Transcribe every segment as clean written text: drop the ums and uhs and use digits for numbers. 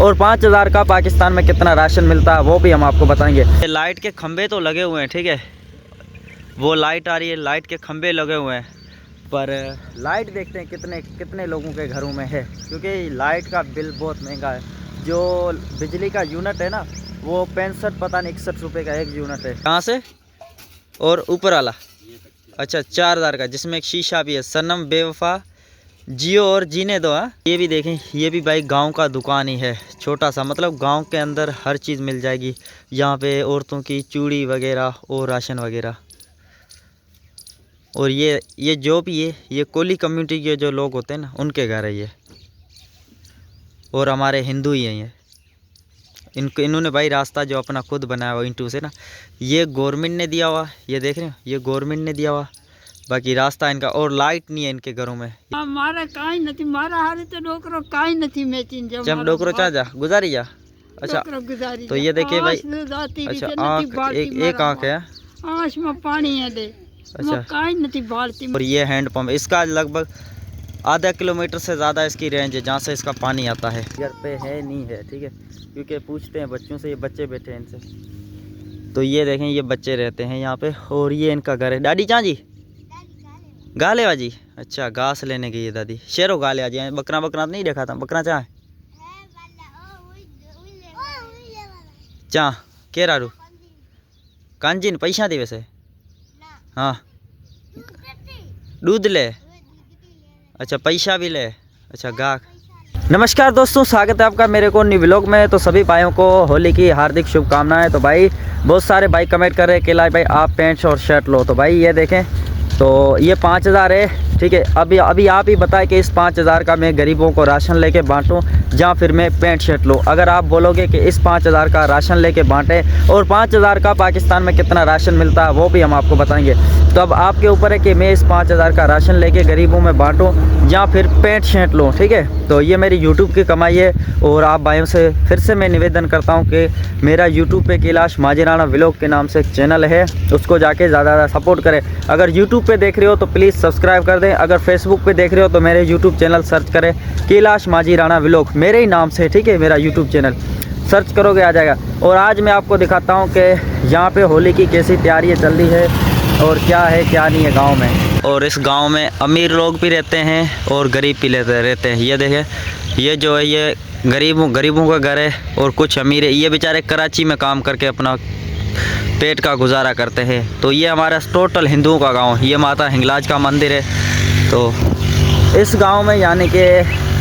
और 5000 का पाकिस्तान में कितना राशन मिलता है वो भी हम आपको बताएंगे। लाइट के खंभे तो लगे हुए हैं, ठीक है, वो लाइट आ रही है, लाइट के खंभे लगे हुए हैं, पर लाइट देखते हैं कितने कितने लोगों के घरों में है, क्योंकि लाइट का बिल बहुत महंगा है। जो बिजली का यूनिट है ना वो 65 पता नहीं 61 रुपये का एक यूनिट है। कहाँ से? और ऊपर वाला अच्छा 4000 का, जिसमें एक शीशा भी है। सनम बेवफा जियो और जीने दो। हाँ, ये भी देखें, ये भी भाई गांव का दुकान ही है, छोटा सा, मतलब गांव के अंदर हर चीज़ मिल जाएगी यहाँ पे, औरतों की चूड़ी वगैरह और राशन वगैरह। और ये जो भी है ये कोली कम्युनिटी के जो लोग होते हैं ना उनके घर है ये, और हमारे हिंदू ही हैं ये। इन्होंने भाई रास्ता जो अपना खुद बनाया हुआ ईंटों से ना, ये गवर्नमेंट ने दिया हुआ, ये देख रहे हो, ये गवर्नमेंट ने दिया हुआ, बाकी रास्ता इनका। और लाइट नहीं है इनके घरों में। मारा काई नहीं, मारा हारे तो डोकरो काई नहीं मैचिंग जब जब डोकरो चा जा गुजारी जा। अच्छा तो ये देखिए भाई, अच्छा एक आँख है, आँख में पानी है दे। अच्छा काई नहीं बालती। और ये हैंड पंप, इसका लगभग आधा किलोमीटर से ज़्यादा इसकी रेंज है जहाँ से इसका पानी आता है। घर पे है नहीं है, ठीक है, क्योंकि पूछते हैं बच्चों से, ये बच्चे बैठे हैं इनसे। तो ये देखें ये बच्चे रहते हैं यहाँ पे, और ये इनका घर है। दादी चाँ जी गाले बाजी, अच्छा घास लेने गई है दादी। शेरो गाले आज बकरा बकरा नहीं देखा था, बकरा चाह चाह के रारू कांजी पैसा दी वैसे। हाँ दूध ले, अच्छा पैसा भी ले, अच्छा गाक। नमस्कार दोस्तों, स्वागत है आपका मेरे को न्यू व्लॉग में। तो सभी भाइयों को होली की हार्दिक शुभकामनाएं। तो भाई बहुत सारे भाई कमेंट कर रहे हैं कि लाइक भाई आप पैंट और शर्ट लो। तो भाई ये देखें, तो ये 5000 है, ठीक है। अभी आप ही बताएं कि इस 5000 का मैं गरीबों को राशन लेके बांटूं या फिर मैं पैंट शर्ट लूँ। अगर आप बोलोगे कि इस 5000 का राशन लेके बांटें और 5000 का पाकिस्तान में कितना राशन मिलता है वो भी हम आपको बताएंगे। तो अब आपके ऊपर है कि मैं इस 5000 का राशन लेके गरीबों में बांटूं या फिर पैंट शर्ट लूँ, ठीक है। तो ये मेरी यूट्यूब की कमाई है, और आप भाइयों से फिर से मैं निवेदन करता हूँ कि मेरा यूट्यूब पे कैलाश माजी राणा व्लॉग के नाम से एक चैनल है, उसको जाके ज़्यादा सपोर्ट करें। अगर यूट्यूब पे देख रहे हो तो प्लीज़ सब्सक्राइब कर दें। अगर फेसबुक पे देख रहे हो तो मेरे यूट्यूब चैनल सर्च करें कैलाश माजी राणा व्लॉग, मेरे ही नाम से, ठीक है। मेरा यूट्यूब चैनल सर्च करोगे आ जाएगा। और आज मैं आपको दिखाता हूँ कि यहाँ पे होली की कैसी तैयारियाँ चल रही है और क्या है क्या नहीं है गाँव में। और इस गाँव में अमीर लोग भी रहते हैं और गरीब भी रहते हैं। ये देखें, ये जो है ये गरीबों का घर है, और कुछ अमीर है, ये बेचारे कराची में काम करके अपना पेट का गुजारा करते हैं। तो ये हमारा टोटल हिंदुओं का गांव, ये माता हिंगलाज का मंदिर है। तो इस गांव में यानी कि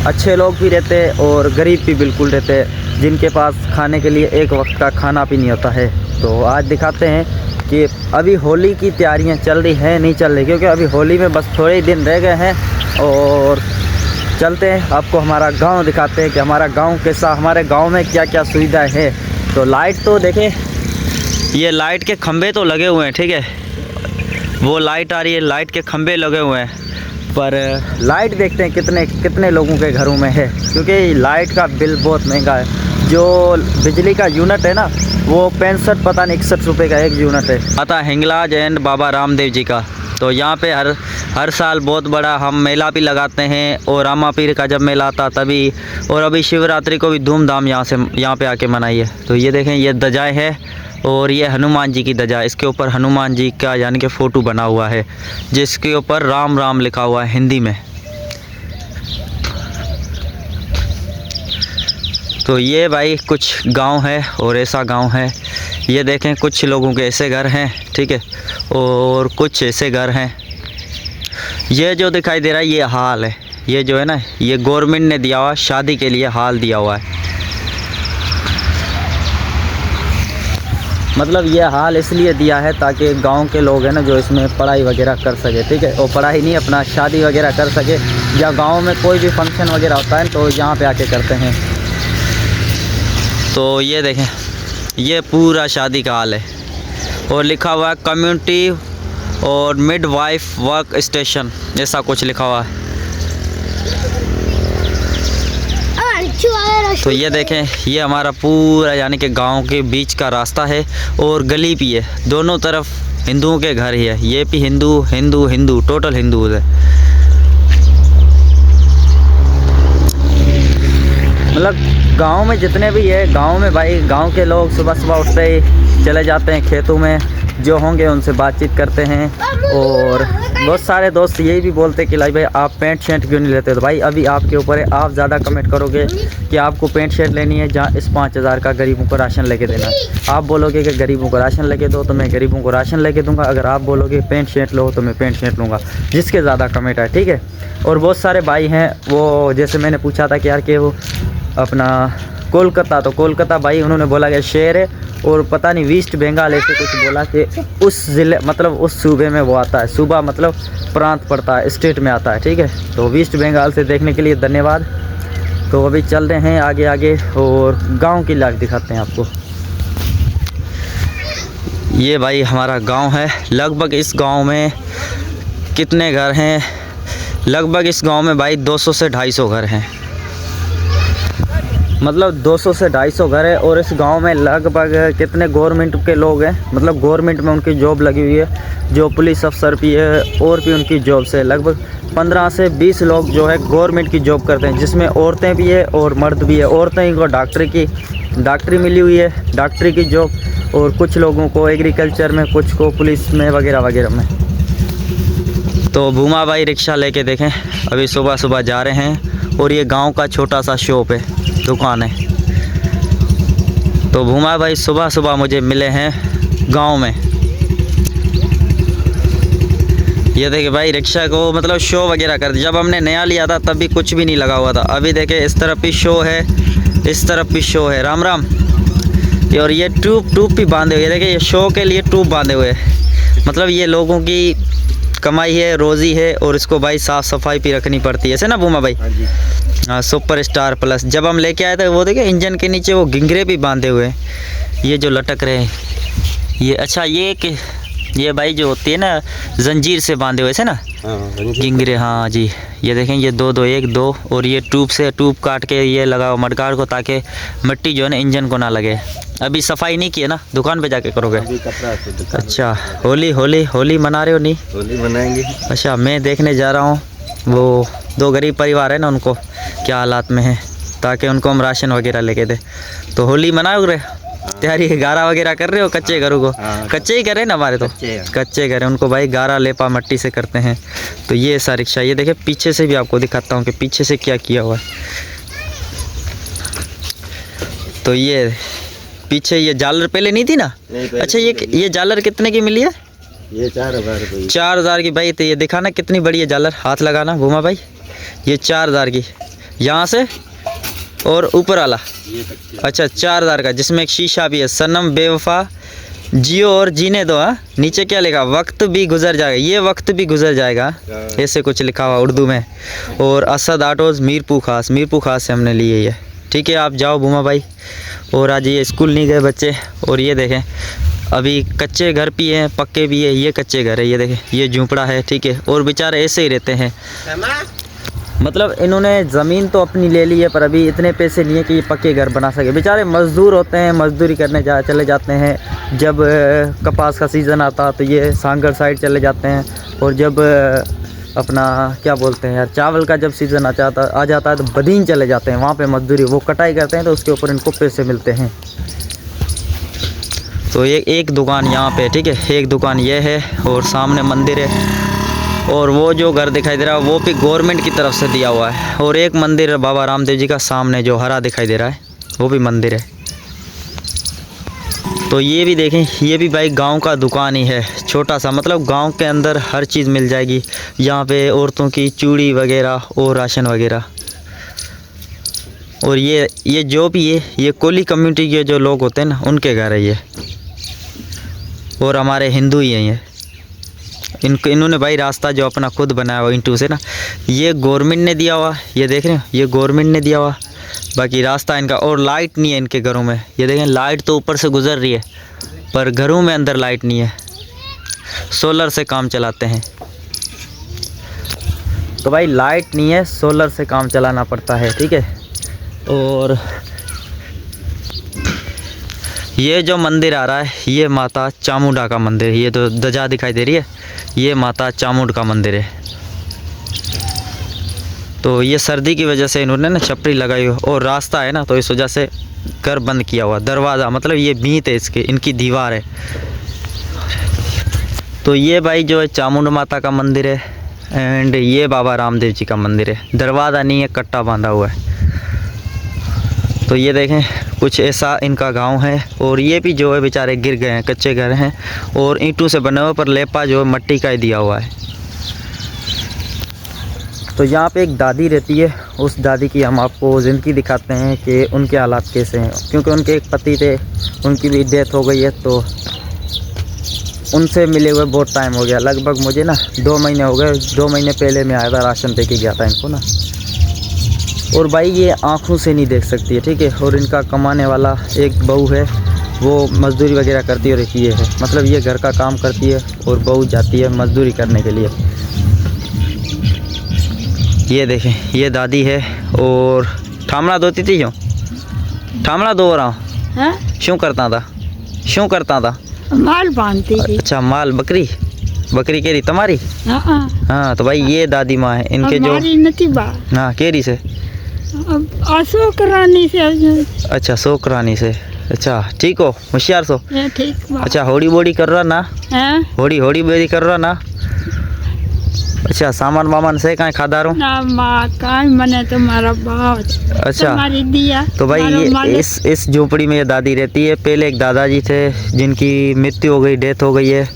अच्छे लोग भी रहते हैं और गरीब भी बिल्कुल रहते हैं, जिनके पास खाने के लिए एक वक्त का खाना भी नहीं होता है। तो आज दिखाते हैं कि अभी होली की तैयारियां चल रही हैं नहीं चल रही, क्योंकि अभी होली में बस थोड़े ही दिन रह गए हैं। और चलते हैं आपको हमारा गांव दिखाते हैं कि हमारा गांव कैसा, हमारे गांव में क्या क्या सुविधाएं हैं। तो लाइट तो देखें, ये लाइट के खंभे तो लगे हुए हैं, ठीक है, वो लाइट आ रही है, लाइट के खंभे लगे हुए हैं, पर लाइट देखते हैं कितने कितने लोगों के घरों में है, क्योंकि लाइट का बिल बहुत महंगा है। जो बिजली का यूनिट है ना वो 65 पता नहीं 61 रुपये का एक यूनिट है। माता हिंगलाज एंड बाबा रामदेव जी का। तो यहाँ पे हर साल बहुत बड़ा हम मेला भी लगाते हैं, और रामा पीर का जब मेला आता तभी, और अभी शिवरात्रि को भी धूमधाम यहाँ पे आके मनाई है। तो ये देखें, ये ध्वजाएँ है, और ये हनुमान जी की ध्वजा, इसके ऊपर हनुमान जी का यानी कि फ़ोटो बना हुआ है, जिसके ऊपर राम राम लिखा हुआ है हिंदी में। तो ये भाई कुछ गांव है और ऐसा गांव है। ये देखें, कुछ लोगों के ऐसे घर हैं, ठीक है, और कुछ ऐसे घर हैं। ये जो दिखाई दे रहा है ये हाल है, ये जो है ना ये गवर्नमेंट ने दिया हुआ, शादी के लिए हाल दिया हुआ है। मतलब ये हाल इसलिए दिया है ताकि गांव के लोग हैं ना जो इसमें पढ़ाई वगैरह कर सके, ठीक है, और पढ़ाई नहीं अपना शादी वगैरह कर सके, या गांव में कोई भी फंक्शन वगैरह होता है तो यहाँ पे आके करते हैं। तो ये देखें, ये पूरा शादी का हाल है, और लिखा हुआ है कम्युनिटी और मिडवाइफ वर्क स्टेशन, ऐसा कुछ लिखा हुआ है। तो ये देखें, ये हमारा पूरा यानी कि गांव के बीच का रास्ता है, और गली भी है, दोनों तरफ हिंदुओं के घर ही है। ये भी हिंदू टोटल हिंदू है। मतलब गांव में जितने भी है, गांव में भाई गांव के लोग सुबह सुबह उठते ही चले जाते हैं खेतों में, जो होंगे उनसे बातचीत करते हैं। और बहुत सारे दोस्त यही भी बोलते हैं कि लाई भाई आप पेंट शर्ट क्यों नहीं लेते। तो भाई अभी आपके ऊपर है, आप ज़्यादा कमेंट करोगे कि आपको पेंट शर्ट लेनी है जहाँ इस 5000 का गरीबों को राशन लेके देना। आप बोलोगे कि गरीबों को राशन लेके दो तो मैं गरीबों को राशन लेके दूंगा। अगर आप बोलोगे पेंट शर्ट लो तो मैं पेंट शर्ट लूँगा, जिसके ज़्यादा कमेंट है, ठीक है। और बहुत सारे भाई हैं वो, जैसे मैंने पूछा था कि यार कि वो अपना कोलकाता, तो कोलकाता भाई उन्होंने बोला कि शहर है, और पता नहीं वेस्ट बंगाल ऐसे कुछ बोला कि उस ज़िले मतलब उस सूबे में वो आता है। सूबा मतलब प्रांत पड़ता है, स्टेट में आता है, ठीक है। तो वेस्ट बंगाल से देखने के लिए धन्यवाद। तो अभी चल रहे हैं आगे आगे और गांव की लाइफ दिखाते हैं आपको। ये भाई हमारा गांव है। लगभग इस गांव में कितने घर हैं? लगभग इस गांव में भाई 200 से 250 घर हैं, मतलब 200 से 250 घर है। और इस गांव में लगभग कितने गवर्नमेंट के लोग हैं, मतलब गवर्नमेंट में उनकी जॉब लगी हुई है, जो पुलिस अफसर भी है और भी उनकी जॉब से लगभग 15 से 20 लोग जो है गवर्नमेंट की जॉब करते हैं, जिसमें औरतें भी है और मर्द भी है। औरतें को डॉक्टरी मिली हुई है, डॉक्टरी की जॉब, और कुछ लोगों को एग्रीकल्चर में, कुछ को पुलिस में वगैरह वगैरह में। तो भूमा भाई रिक्शा लेके देखें अभी सुबह सुबह जा रहे हैं, और ये गांव का छोटा सा शॉप है, दुकान है। तो भूमा भाई सुबह सुबह मुझे मिले हैं गांव में। ये देखिए भाई रिक्शा को मतलब शो वगैरह कर दिया। जब हमने नया लिया था तब भी कुछ भी नहीं लगा हुआ था। अभी देखे इस तरफ भी शो है, इस तरफ भी शो है। राम राम। और ये ट्यूब भी बांधे हुए, देखिए ये शो के लिए ट्यूब बांधे हुए, मतलब ये लोगों की कमाई है, रोज़ी है, और इसको भाई साफ़ सफाई भी रखनी पड़ती है, ऐसे ना भूमा भाई? हाँ, सुपर स्टार प्लस। जब हम लेके आए थे वो देखे इंजन के नीचे वो घिंगरे भी बांधे हुए हैं, ये जो लटक रहे हैं ये। अच्छा ये भाई जो होती है ना जंजीर से बांधे हुए से ना घिंगरे। हाँ जी, ये देखें ये 2 1 2, और ये ट्यूब काट के ये लगाओ मडगाड़ को, ताकि मिट्टी जो है ना इंजन को ना लगे। अभी सफाई नहीं की है ना, दुकान पे जाके करोगे? अच्छा, होली मना रहे हो? नहीं, होली मनाएंगे। अच्छा, मैं देखने जा रहा हूँ वो 2 गरीब परिवार है ना, उनको क्या हालात में है, ताकि उनको हम राशन वगैरह लेके दे। तो होली मनाओगे? तैयारी गारा वगैरह कर रहे हो? कच्चे घरों को? कच्चे ही करे ना, हमारे तो कच्चे घरे, उनको भाई गारा लेपा मट्टी से करते हैं। तो ये ऐसा रिक्शा, ये देखे पीछे से भी आपको दिखाता हूँ कि पीछे से क्या किया हुआ है। तो ये पीछे ये झालर पहले नहीं थी ना? अच्छा, ये झालर कितने की मिली है? ये 4000 4000 की भाई। तो ये दिखाना कितनी बड़ी है झालर, हाथ लगाना भूमा भाई। ये 4000 की, यहाँ से और ऊपर वाला। अच्छा, 4000 का, जिसमें एक शीशा भी है। सनम बेवफा जियो और जीने दो। हाँ, नीचे क्या लिखा? वक्त भी गुजर जाएगा, ये वक्त भी गुजर जाएगा, ऐसे कुछ लिखा हुआ उर्दू में। और असद ऑटोज़ मीरपुर खास से हमने लिए ये। ठीक है, आप जाओ भूमा भाई। और आज ये स्कूल नहीं गए बच्चे। और ये देखें अभी कच्चे घर भी हैं, पक्के भी है। ये कच्चे घर है, ये देखें ये झूंपड़ा है, ठीक है। और बेचारे ऐसे ही रहते हैं, मतलब इन्होंने ज़मीन तो अपनी ले ली है, पर अभी इतने पैसे नहीं है कि ये पक्के घर बना सके। बेचारे मज़दूर होते हैं, मज़दूरी करने चले जाते हैं। जब कपास का सीज़न आता तो ये सांगड़ साइड चले जाते हैं, और जब अपना क्या बोलते हैं यार, चावल का जब सीज़न आ जाता है तो बदीन चले जाते हैं, वहाँ पे मजदूरी वो कटाई करते हैं, तो उसके ऊपर इनको पैसे मिलते हैं। तो ये एक दुकान यहाँ पे, ठीक है, एक दुकान ये है, और सामने मंदिर है। और वो जो घर दिखाई दे रहा है वो भी गवर्नमेंट की तरफ से दिया हुआ है। और एक मंदिर बाबा रामदेव जी का सामने जो हरा दिखाई दे रहा है वो भी मंदिर है। तो ये भी देखें, ये भी भाई गांव का दुकान ही है, छोटा सा, मतलब गांव के अंदर हर चीज़ मिल जाएगी। यहाँ पे औरतों की चूड़ी वगैरह और राशन वगैरह। और ये जो भी है, ये कोली कम्युनिटी के जो लोग होते हैं ना, उनके घर है ये। और हमारे हिंदू ही हैं ये। इन्होंने भाई रास्ता जो अपना खुद बनाया हुआ ईंटों से ना, ये गवर्नमेंट ने दिया हुआ, ये देख रहे हो, ये गवर्नमेंट ने दिया हुआ। बाकी रास्ता इनका, और लाइट नहीं है इनके घरों में। ये देखें लाइट तो ऊपर से गुजर रही है, पर घरों में अंदर लाइट नहीं है, सोलर से काम चलाते हैं। तो भाई लाइट नहीं है, सोलर से काम चलाना पड़ता है, ठीक है। और ये जो मंदिर आ रहा है ये माता चामुंडा का मंदिर है। ये तो ध्वजा दिखाई दे रही है, ये माता चामुंड का मंदिर है। तो ये सर्दी की वजह से इन्होंने ना छपरी लगाई हो, और रास्ता है ना तो इस वजह से घर बंद किया हुआ, दरवाज़ा मतलब ये भीत है इसके, इनकी दीवार है। तो ये भाई जो है चामुंडा माता का मंदिर है, एंड ये बाबा रामदेव जी का मंदिर है। दरवाज़ा नहीं है, कट्टा बांधा हुआ है। तो ये देखें कुछ ऐसा इनका गांव है। और ये भी जो है बेचारे गिर गए हैं, कच्चे घर हैं और ईंटों से बने हुए, पर लेपा जो है मट्टी का ही दिया हुआ है। तो यहाँ पे एक दादी रहती है, उस दादी की हम आपको ज़िंदगी दिखाते हैं कि उनके हालात कैसे हैं, क्योंकि उनके एक पति थे, उनकी भी डेथ हो गई है। तो उनसे मिले हुए बहुत टाइम हो गया, लगभग मुझे ना 2 महीने हो गए। 2 महीने पहले मैं आया था, राशन दे के गया था इनको ना। और भाई ये आँखों से नहीं देख सकती है, ठीक है। और इनका कमाने वाला एक बहू है, वो मज़दूरी वगैरह करती है। और एक ये है, मतलब ये घर का काम करती है और बहू जाती है मज़दूरी करने के लिए। ये देखें ये दादी है। और ठामड़ा धोती थी क्यों? ठामड़ा धो रहा हूँ। हैं? क्यों करता था? क्यों करता था? माल बांधती थी। अच्छा माल, बकरी केरी तुम्हारी? हाँ हाँ। तो भाई ये दादी माँ है इनके जो। हमारी नती बा। हाँ केरी से। अशोक रानी से। अच्छा शोक रानी से। अच्छा ठीक हो, होशियार सो। ठीक बा। अच्छा होड़ी बोड़ी कर रहा ना? हैं? होड़ी बोड़ी कर रहा ना? अच्छा सामान वामान से कहाँ खादा रो? ना माँ का मने तुम्हारा भाव। अच्छा तुम्हारी दिया। तो भाई तुम्हारा ये मालिक। इस झोपड़ी में ये दादी रहती है। पहले एक दादाजी थे जिनकी मृत्यु हो गई, डेथ हो गई है।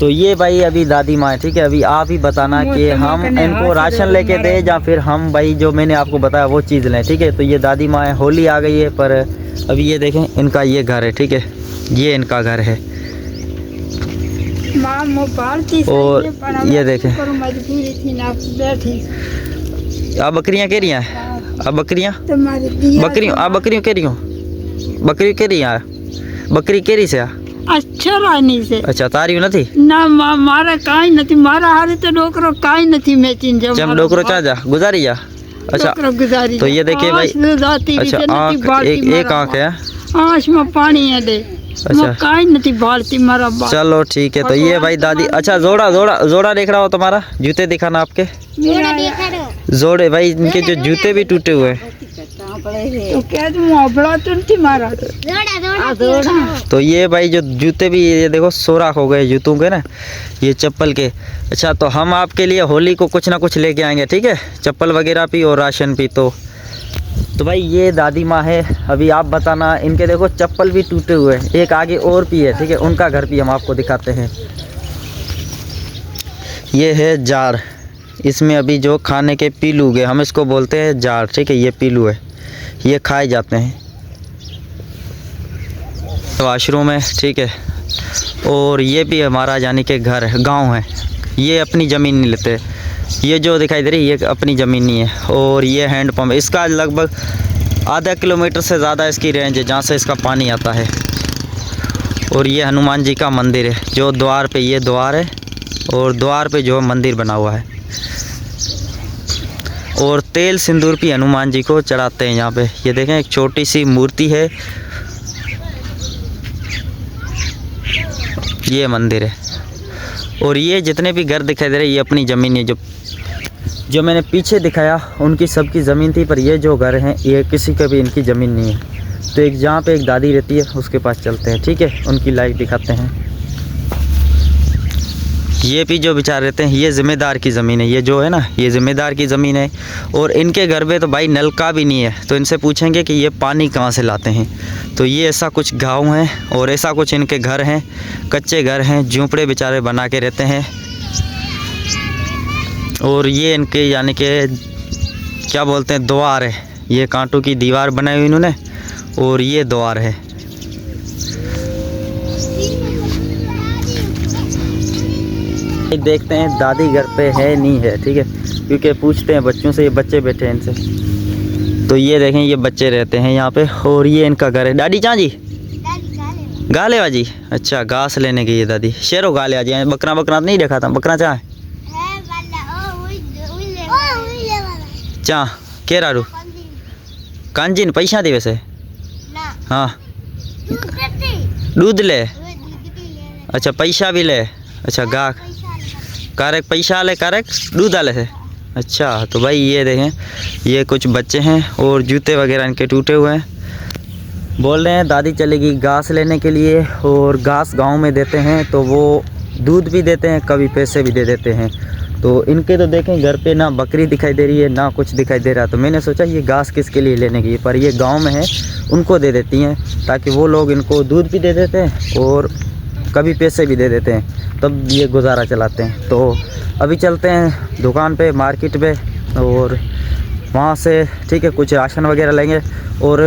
तो ये भाई अभी दादी माँ है, ठीक है। अभी आप ही बताना कि हम इनको राशन लेके दें या फिर हम भाई जो मैंने आपको बताया वो चीज़ लें, ठीक है। तो ये दादी माँ है, होली आ गई है, पर अभी ये देखें इनका ये घर है, ठीक है। ये इनका घर है। माँ मोबाइल और ये देखें मजबूरी थी ना, बैठी। अब बकरियाँ कह रही हैं, अब बकरियाँ तुम्हारी दिया। बकरियों आप बकरियों कह रही हो, बकरी कह रही हैं, बकरी कह रही से आ? अच्छा रानी से। अच्छा तारी નથી ના મારા કાઈ નથી, મારા હારે તો ડોકરો કાઈ નથી મેચીન જો जब डोकरो चा जा गुजारी जा। अच्छा डोकरो गुजारी। तो ये देखिए भाई। अच्छा आँख एक आँख है। आँख में पानी है दे। अच्छा काई नहीं बालती मारा बाल। चलो ठीक है। तो ये भाई दादी। अच्छा जोड़ा देख रहा हो तुम्हारा? जूते दिखाना आपके जोड़े भाई, इनके जो जूते भी टूटे हुए हैं। तो क्या तुम अबड़ा तो नहीं मारा? तो ये भाई जो जूते भी ये देखो सोराख हो गए जूतों के ना, ये चप्पल के। अच्छा तो हम आपके लिए होली को कुछ ना कुछ लेके आएंगे, ठीक है। चप्पल वगैरह भी और राशन भी। तो भाई ये दादी माँ है। अभी आप बताना, इनके देखो चप्पल भी टूटे हुए हैं, एक आगे और भी है, ठीक है। उनका घर भी हम आपको दिखाते हैं। ये है जार, इसमें अभी जो खाने के पीलू गए, हम इसको बोलते हैं जार, ठीक है। ये पीलू है, ये खाए जाते हैं। वाशरूम है, ठीक है। और ये भी हमारा यानी कि घर है, गांव है। ये अपनी ज़मीन नहीं लेते। ये जो दिखाई दे रही है ये अपनी ज़मीन नहीं है। और ये हैंड पंप, इसका लगभग आधा किलोमीटर से ज़्यादा इसकी रेंज है जहाँ से इसका पानी आता है। और ये हनुमान जी का मंदिर है, जो द्वार पे, ये द्वार है और द्वार पे जो मंदिर बना हुआ है। और तेल सिंदूर भी हनुमान जी को चढ़ाते हैं यहाँ पे। ये देखें एक छोटी सी मूर्ति है, ये मंदिर है। और ये जितने भी घर दिखाई दे रहे हैं ये अपनी ज़मीन है। जो मैंने पीछे दिखाया उनकी सबकी ज़मीन थी, पर ये जो घर हैं ये किसी का भी इनकी ज़मीन नहीं है। तो एक जहाँ पे एक दादी रहती है उसके पास चलते हैं, ठीक है। उनकी लाइफ दिखाते हैं। ये भी जो बेचारे रहते हैं ये ज़िम्मेदार की ज़मीन है, ये जो है ना ये ज़िम्मेदार की ज़मीन है। और इनके घर में तो भाई नल का भी नहीं है। तो इनसे पूछेंगे कि ये पानी कहाँ से लाते हैं। तो ये ऐसा कुछ गाँव है और ऐसा कुछ इनके घर हैं, कच्चे घर हैं, झोंपड़े बेचारे बना के रहते हैं। और ये इनके यानी कि क्या बोलते हैं द्वार है, ये कांटों की दीवार बनाई हुई इन्होंने। और ये द्वार है। देखते हैं दादी घर पे है नहीं है, ठीक है। क्योंकि पूछते हैं बच्चों से, ये बच्चे बैठे हैं इनसे। तो ये देखें ये बच्चे रहते हैं यहाँ पे। और ये इनका घर है। दादी चाँ जी गाले बाजी। अच्छा घास लेने गई है दादी। शेरों गाले आ जाए, बकरा बकरा नहीं देखा था। बकरा चाँ है चाँ के रारू कांजिन पैसा दे वैसे। हाँ दूध ले। अच्छा पैसा भी ले। अच्छा गा कारेक पैसा ले, कारेक दूध आले से। अच्छा तो भाई ये देखें, ये कुछ बच्चे हैं और जूते वगैरह इनके टूटे हुए हैं। बोल रहे हैं दादी चलेगी घास लेने के लिए, और घास गांव में देते हैं तो वो दूध भी देते हैं, कभी पैसे भी दे देते हैं। तो इनके तो देखें घर पे ना बकरी दिखाई दे रही है ना कुछ दिखाई दे रहा, तो मैंने सोचा ये घास किसके लिए लेने की, पर ये गांव में है उनको दे देती हैं, ताकि वो लोग इनको दूध भी दे देते हैं और कभी पैसे भी दे देते हैं, तब ये गुजारा चलाते हैं। तो अभी चलते हैं दुकान पे, मार्केट पे, और वहाँ से ठीक है कुछ राशन वगैरह लेंगे और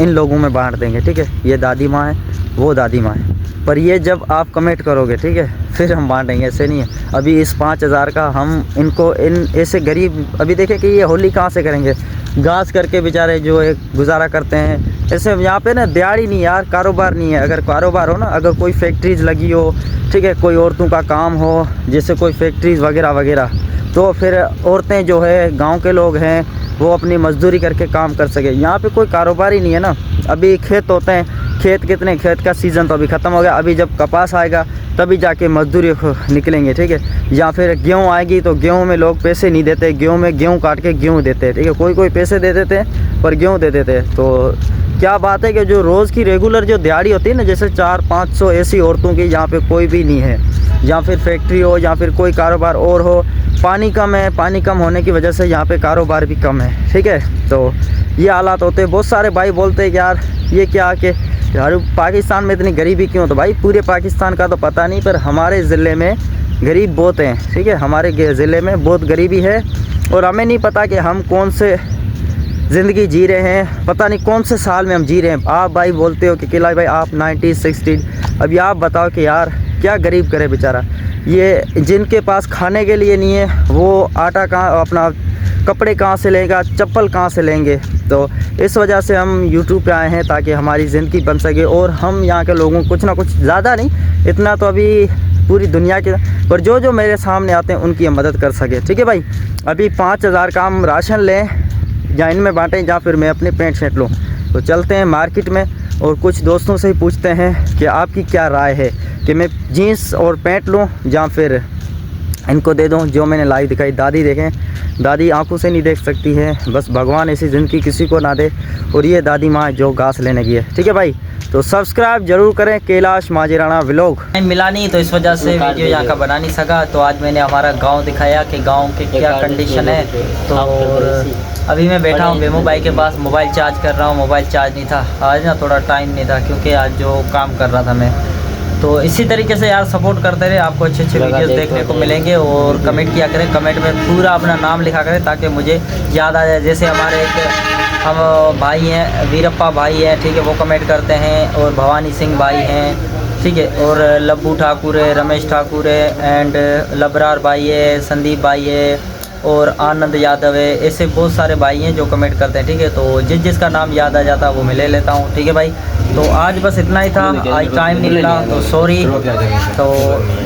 इन लोगों में बांट देंगे। ठीक है, ये दादी माँ है, वो दादी माँ है, पर ये जब आप कमेंट करोगे ठीक है फिर हम बांटेंगे, ऐसे नहीं है। अभी इस 5,000 का हम इनको, इन ऐसे गरीब, अभी देखें कि ये होली कहाँ से करेंगे, घास करके बेचारे जो एक गुजारा करते हैं। ऐसे यहाँ पे ना दिहाड़ी नहीं यार, कारोबार नहीं है। अगर कारोबार हो ना, अगर कोई फैक्ट्रीज लगी हो, ठीक है, कोई औरतों का काम हो, जैसे कोई फैक्ट्रीज वगैरह वगैरह, तो फिर औरतें जो है गांव के लोग हैं वो अपनी मजदूरी करके काम कर सके। यहाँ पे कोई कारोबार ही नहीं है ना। अभी खेत होते हैं, खेत कितने, खेत का सीज़न तो अभी ख़त्म हो गया, अभी जब कपास आएगा तभी जाके मजदूरी निकलेंगे। ठीक है, या फिर गेहूँ आएगी तो गेहूँ में लोग पैसे नहीं देते, गेहूँ में गेहूँ काट के गेहूँ देते हैं। ठीक है, कोई पैसे दे देते हैं पर गेहूँ दे देते हैं। तो क्या बात है कि जो रोज़ की रेगुलर जो दिहाड़ी होती है ना, जैसे 400-500 ऐसी औरतों की यहाँ पे कोई भी नहीं है, या फिर फैक्ट्री हो या फिर कोई कारोबार और हो। पानी कम है, पानी कम होने की वजह से यहाँ पे कारोबार भी कम है। ठीक है, तो ये हालात होते हैं। बहुत सारे भाई बोलते हैं कि यार ये क्या कि यार पाकिस्तान में इतनी गरीबी क्यों, तो भाई पूरे पाकिस्तान का तो पता नहीं, पर हमारे ज़िले में गरीब बहुत हैं। ठीक है, हमारे ज़िले में बहुत गरीबी है और हमें नहीं पता कि हम कौन से ज़िंदगी जी रहे हैं, पता नहीं कौन से साल में हम जी रहे हैं। आप भाई बोलते हो कि किला भाई आप 90s 60, अभी आप बताओ कि यार क्या गरीब करे बेचारा। ये जिनके पास खाने के लिए नहीं है वो आटा कहाँ, अपना कपड़े कहाँ से लेगा, चप्पल कहाँ से लेंगे। तो इस वजह से हम यूट्यूब पे आए हैं ताकि हमारी ज़िंदगी बन सके और हम यहाँ के लोगों को कुछ ना कुछ, ज़्यादा नहीं इतना तो अभी पूरी दुनिया के, पर जो मेरे सामने आते हैं उनकी हम मदद कर सके। ठीक है भाई, अभी 5,000 का हम राशन लें या इनमें बांटें या फिर मैं अपनी पैंट शर्ट लूँ। तो चलते हैं मार्केट में और कुछ दोस्तों से ही पूछते हैं कि आपकी क्या राय है कि मैं जीन्स और पैंट लूँ या फिर इनको दे दूँ जो मैंने लाइव दिखाई। दादी देखें, दादी आंखों से नहीं देख सकती है, बस भगवान ऐसी ज़िंदगी किसी को ना दे। और ये दादी माँ जो घास लेने की है। ठीक है भाई, तो सब्सक्राइब जरूर करें कैलाश माजीराना व्लॉग। मिला नहीं तो इस वजह से वीडियो यहाँ का बना नहीं सका। तो आज मैंने हमारा गांव दिखाया कि गांव की क्या कंडीशन है। तो अभी मैं बैठा हूँ बेमो भाई के पास, मोबाइल चार्ज कर रहा हूँ, मोबाइल चार्ज नहीं था आज ना, थोड़ा टाइम नहीं था क्योंकि आज जो काम कर रहा था मैं। तो इसी तरीके से यार सपोर्ट करते रहे, आपको अच्छे वीडियोस देखने को मिलेंगे। और कमेंट किया करें, कमेंट में पूरा अपना नाम लिखा करें ताकि मुझे याद आ जाए। जैसे हमारे एक हम भाई हैं, वीरप्पा भाई हैं, ठीक है, वो कमेंट करते हैं, और भवानी सिंह भाई हैं, ठीक है, और लब्बू ठाकुर है, रमेश ठाकुर है, एंड लबरार भाई है, संदीप भाई है, और आनंद यादव है। ऐसे बहुत सारे भाई हैं जो कमेंट करते हैं। ठीक है, तो जिसका नाम याद आ जाता है वो मैं ले लेता हूँ। ठीक है भाई, तो आज बस इतना ही था, आज टाइम नहीं मिला तो सॉरी। तो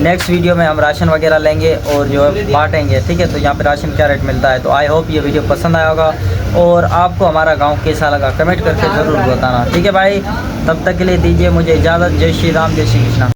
नेक्स्ट वीडियो में हम राशन वगैरह लेंगे और जो है बांटेंगे। ठीक है, तो यहाँ पे राशन क्या रेट मिलता है। तो आई होप ये वीडियो पसंद आया होगा और आपको हमारा गांव कैसा लगा कमेंट करके ज़रूर बताना। ठीक है भाई, तब तक के लिए दीजिए मुझे इजाज़त। जय श्री राम, जय श्री कृष्णा।